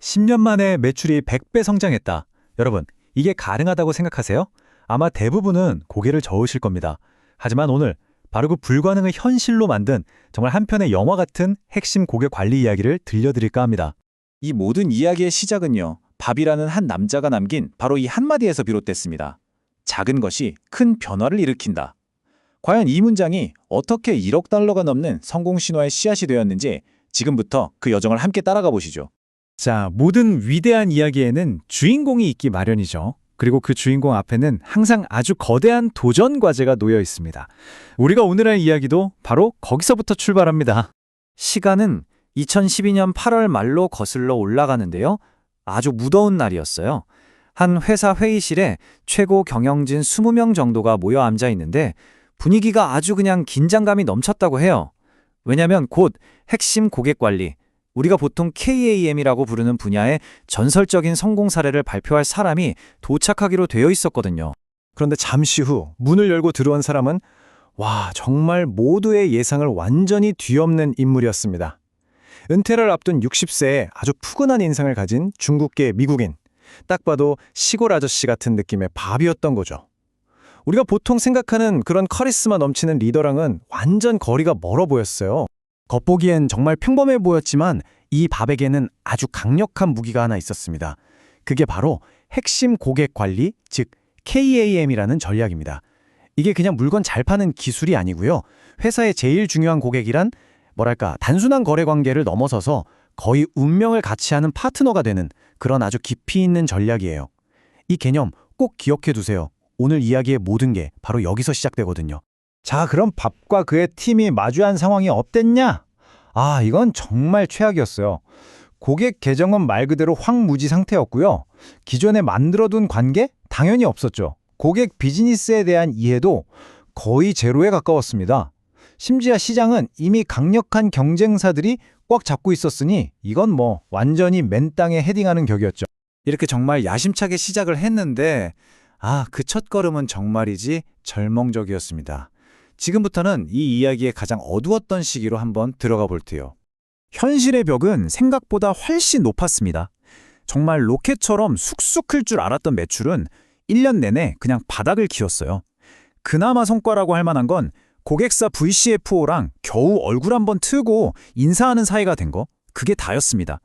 10년 만에 매출이 100배 성장했다. 여러분, 이게 가능하다고 생각하세요? 아마 대부분은 고개를 저으실 겁니다. 하지만 오늘 바로 그 불가능을 현실로 만든 정말 한 편의 영화 같은 핵심 고객 관리 이야기를 들려드릴까 합니다. 이 모든 이야기의 시작은요, 밥이라는 한 남자가 남긴 바로 이 한마디에서 비롯됐습니다. 작은 것이 큰 변화를 일으킨다. 과연 이 문장이 어떻게 1억 달러가 넘는 성공 신화의 씨앗이 되었는지 지금부터 그 여정을 함께 따라가 보시죠. 자, 모든 위대한 이야기에는 주인공이 있기 마련이죠. 그리고 그 주인공 앞에는 항상 아주 거대한 도전 과제가 놓여 있습니다. 우리가 오늘 할 이야기도 바로 거기서부터 출발합니다. 시간은 2012년 8월 말로 거슬러 올라가는데요. 아주 무더운 날이었어요. 한 회사 회의실에 최고 경영진 20명 정도가 모여 앉아 있는데 분위기가 아주 그냥 긴장감이 넘쳤다고 해요. 왜냐면 곧 핵심 고객 관리, 우리가 보통 KAM이라고 부르는 분야의 전설적인 성공 사례를 발표할 사람이 도착하기로 되어 있었거든요. 그런데 잠시 후 문을 열고 들어온 사람은 정말 모두의 예상을 완전히 뒤엎는 인물이었습니다. 은퇴를 앞둔 60세의 아주 푸근한 인상을 가진 중국계 미국인. 딱 봐도 시골 아저씨 같은 느낌의 밥이었던 거죠. 우리가 보통 생각하는 그런 카리스마 넘치는 리더랑은 완전 거리가 멀어 보였어요. 겉보기엔 정말 평범해 보였지만 이 밥에게는 아주 강력한 무기가 하나 있었습니다. 그게 바로 핵심 고객 관리, 즉 KAM이라는 전략입니다. 이게 그냥 물건 잘 파는 기술이 아니고요. 회사의 제일 중요한 고객이란 단순한 거래 관계를 넘어서서 거의 운명을 같이 하는 파트너가 되는 그런 아주 깊이 있는 전략이에요. 이 개념 꼭 기억해 두세요. 오늘 이야기의 모든 게 바로 여기서 시작되거든요. 자, 그럼 밥과 그의 팀이 마주한 상황이 어땠냐? 이건 정말 최악이었어요. 고객 계정은 말 그대로 황무지 상태였고요. 기존에 만들어둔 관계? 당연히 없었죠. 고객 비즈니스에 대한 이해도 거의 제로에 가까웠습니다. 심지어 시장은 이미 강력한 경쟁사들이 꽉 잡고 있었으니 이건 완전히 맨 땅에 헤딩하는 격이었죠. 이렇게 정말 야심차게 시작을 했는데 그 첫걸음은 정말이지 절망적이었습니다. 지금부터는 이 이야기의 가장 어두웠던 시기로 한번 들어가 볼게요. 현실의 벽은 생각보다 훨씬 높았습니다. 정말 로켓처럼 쑥쑥 클 줄 알았던 매출은 1년 내내 그냥 바닥을 기었어요. 그나마 성과라고 할 만한 건 고객사 VCFO랑 겨우 얼굴 한번 트고 인사하는 사이가 된 거, 그게 다였습니다.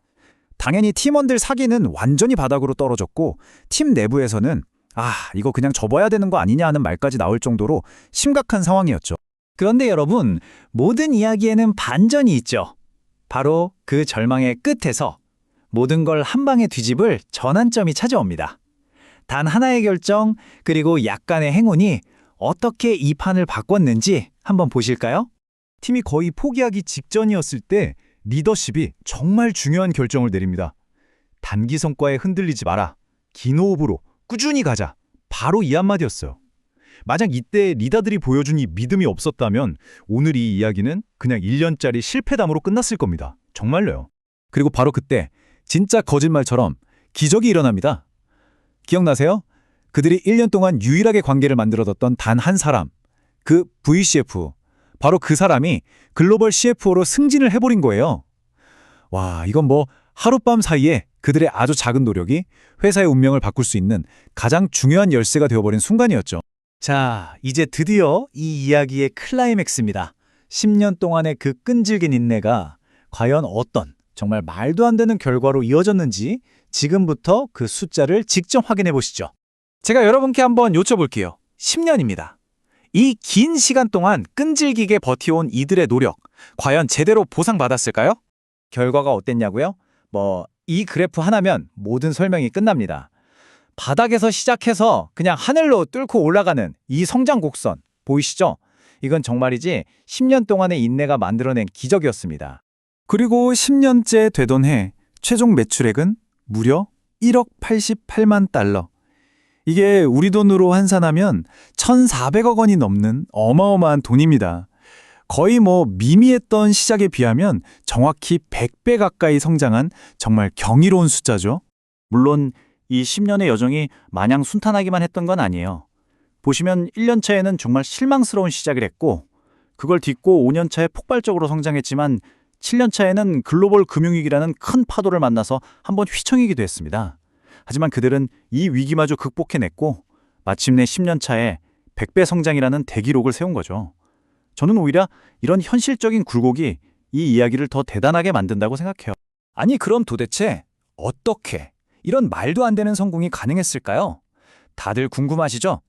당연히 팀원들 사기는 완전히 바닥으로 떨어졌고 팀 내부에서는 이거 그냥 접어야 되는 거 아니냐 하는 말까지 나올 정도로 심각한 상황이었죠. 그런데 여러분, 모든 이야기에는 반전이 있죠. 바로 그 절망의 끝에서 모든 걸 한 방에 뒤집을 전환점이 찾아옵니다. 단 하나의 결정, 그리고 약간의 행운이 어떻게 이 판을 바꿨는지 한번 보실까요? 팀이 거의 포기하기 직전이었을 때 리더십이 정말 중요한 결정을 내립니다. 단기 성과에 흔들리지 마라. 긴 호흡으로 꾸준히 가자. 바로 이 한마디였어요. 만약 이때 리더들이 보여준 이 믿음이 없었다면 오늘 이 이야기는 그냥 1년짜리 실패담으로 끝났을 겁니다. 정말로요. 그리고 바로 그때 진짜 거짓말처럼 기적이 일어납니다. 기억나세요? 그들이 1년 동안 유일하게 관계를 만들어뒀던 단 한 사람, 그 VCF, 바로 그 사람이 글로벌 CFO로 승진을 해버린 거예요. 이건 하룻밤 사이에 그들의 아주 작은 노력이 회사의 운명을 바꿀 수 있는 가장 중요한 열쇠가 되어버린 순간이었죠. 자, 이제 드디어 이 이야기의 클라이맥스입니다. 10년 동안의 그 끈질긴 인내가 과연 어떤 정말 말도 안 되는 결과로 이어졌는지 지금부터 그 숫자를 직접 확인해 보시죠. 제가 여러분께 한번 여쭤볼게요. 10년입니다. 이 긴 시간 동안 끈질기게 버텨온 이들의 노력, 과연 제대로 보상받았을까요? 결과가 어땠냐고요? 이 그래프 하나면 모든 설명이 끝납니다. 바닥에서 시작해서 그냥 하늘로 뚫고 올라가는 이 성장 곡선, 보이시죠? 이건 정말이지 10년 동안의 인내가 만들어낸 기적이었습니다. 그리고 10년째 되던 해 최종 매출액은 무려 1억 88만 달러. 이게 우리 돈으로 환산하면 1,400억 원이 넘는 어마어마한 돈입니다. 거의 미미했던 시작에 비하면 정확히 100배 가까이 성장한 정말 경이로운 숫자죠. 물론 이 10년의 여정이 마냥 순탄하기만 했던 건 아니에요. 보시면 1년 차에는 정말 실망스러운 시작을 했고 그걸 딛고 5년 차에 폭발적으로 성장했지만 7년 차에는 글로벌 금융위기라는 큰 파도를 만나서 한번 휘청이기도 했습니다. 하지만 그들은 이 위기마저 극복해냈고 마침내 10년 차에 100배 성장이라는 대기록을 세운 거죠. 저는 오히려 이런 현실적인 굴곡이 이 이야기를 더 대단하게 만든다고 생각해요. 아니, 그럼 도대체 어떻게 이런 말도 안 되는 성공이 가능했을까요? 다들 궁금하시죠?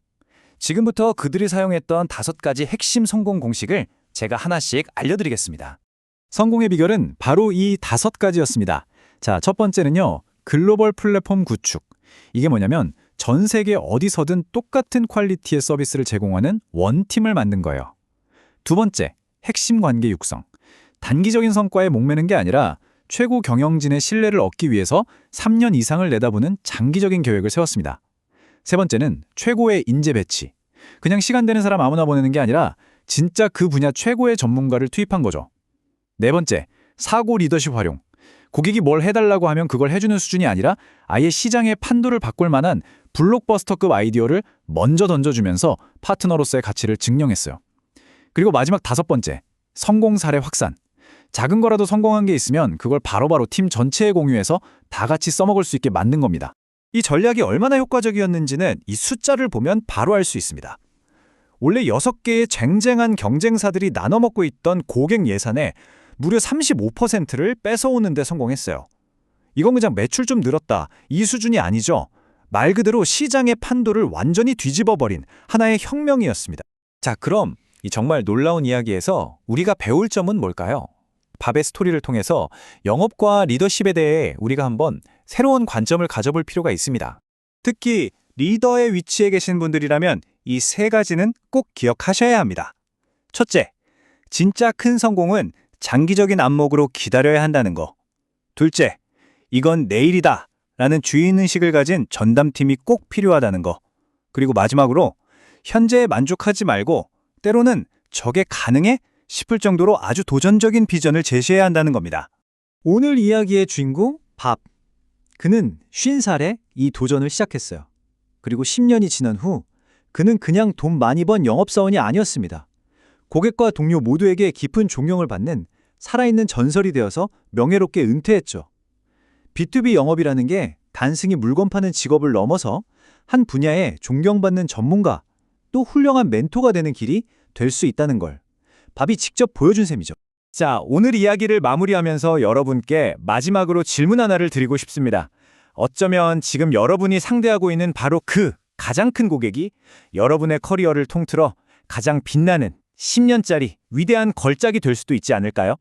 지금부터 그들이 사용했던 5가지 핵심 성공 공식을 제가 하나씩 알려드리겠습니다. 성공의 비결은 바로 이 5가지였습니다. 자, 첫 번째는요. 글로벌 플랫폼 구축. 이게 뭐냐면 전 세계 어디서든 똑같은 퀄리티의 서비스를 제공하는 원팀을 만든 거예요. 두 번째, 핵심 관계 육성. 단기적인 성과에 목매는 게 아니라 최고 경영진의 신뢰를 얻기 위해서 3년 이상을 내다보는 장기적인 계획을 세웠습니다. 세 번째는 최고의 인재 배치. 그냥 시간 되는 사람 아무나 보내는 게 아니라 진짜 그 분야 최고의 전문가를 투입한 거죠. 네 번째, 사고 리더십 활용. 고객이 뭘 해달라고 하면 그걸 해주는 수준이 아니라 아예 시장의 판도를 바꿀 만한 블록버스터급 아이디어를 먼저 던져주면서 파트너로서의 가치를 증명했어요. 그리고 마지막 5번째, 성공 사례 확산. 작은 거라도 성공한 게 있으면 그걸 바로바로 팀 전체에 공유해서 다 같이 써먹을 수 있게 만든 겁니다. 이 전략이 얼마나 효과적이었는지는 이 숫자를 보면 바로 알 수 있습니다. 원래 6개의 쟁쟁한 경쟁사들이 나눠 먹고 있던 고객 예산의 무려 35%를 뺏어오는 데 성공했어요. 이건 그냥 매출 좀 늘었다, 이 수준이 아니죠. 말 그대로 시장의 판도를 완전히 뒤집어버린 하나의 혁명이었습니다. 자, 그럼 이 정말 놀라운 이야기에서 우리가 배울 점은 뭘까요? 밥의 스토리를 통해서 영업과 리더십에 대해 우리가 한번 새로운 관점을 가져볼 필요가 있습니다. 특히 리더의 위치에 계신 분들이라면 이 3가지는 꼭 기억하셔야 합니다. 첫째, 진짜 큰 성공은 장기적인 안목으로 기다려야 한다는 거. 둘째, 이건 내일이다 라는 주인의식을 가진 전담팀이 꼭 필요하다는 거. 그리고 마지막으로 현재에 만족하지 말고 때로는 저게 가능해? 싶을 정도로 아주 도전적인 비전을 제시해야 한다는 겁니다. 오늘 이야기의 주인공 밥. 그는 50살에 이 도전을 시작했어요. 그리고 10년이 지난 후 그는 그냥 돈 많이 번 영업사원이 아니었습니다. 고객과 동료 모두에게 깊은 존경을 받는 살아있는 전설이 되어서 명예롭게 은퇴했죠. B2B 영업이라는 게 단순히 물건 파는 직업을 넘어서 한 분야에 존경받는 전문가, 또 훌륭한 멘토가 되는 길이 될 수 있다는 걸 밥이 직접 보여준 셈이죠. 자, 오늘 이야기를 마무리하면서 여러분께 마지막으로 질문 하나를 드리고 싶습니다. 어쩌면 지금 여러분이 상대하고 있는 바로 그 가장 큰 고객이 여러분의 커리어를 통틀어 가장 빛나는 10년짜리 위대한 걸작이 될 수도 있지 않을까요?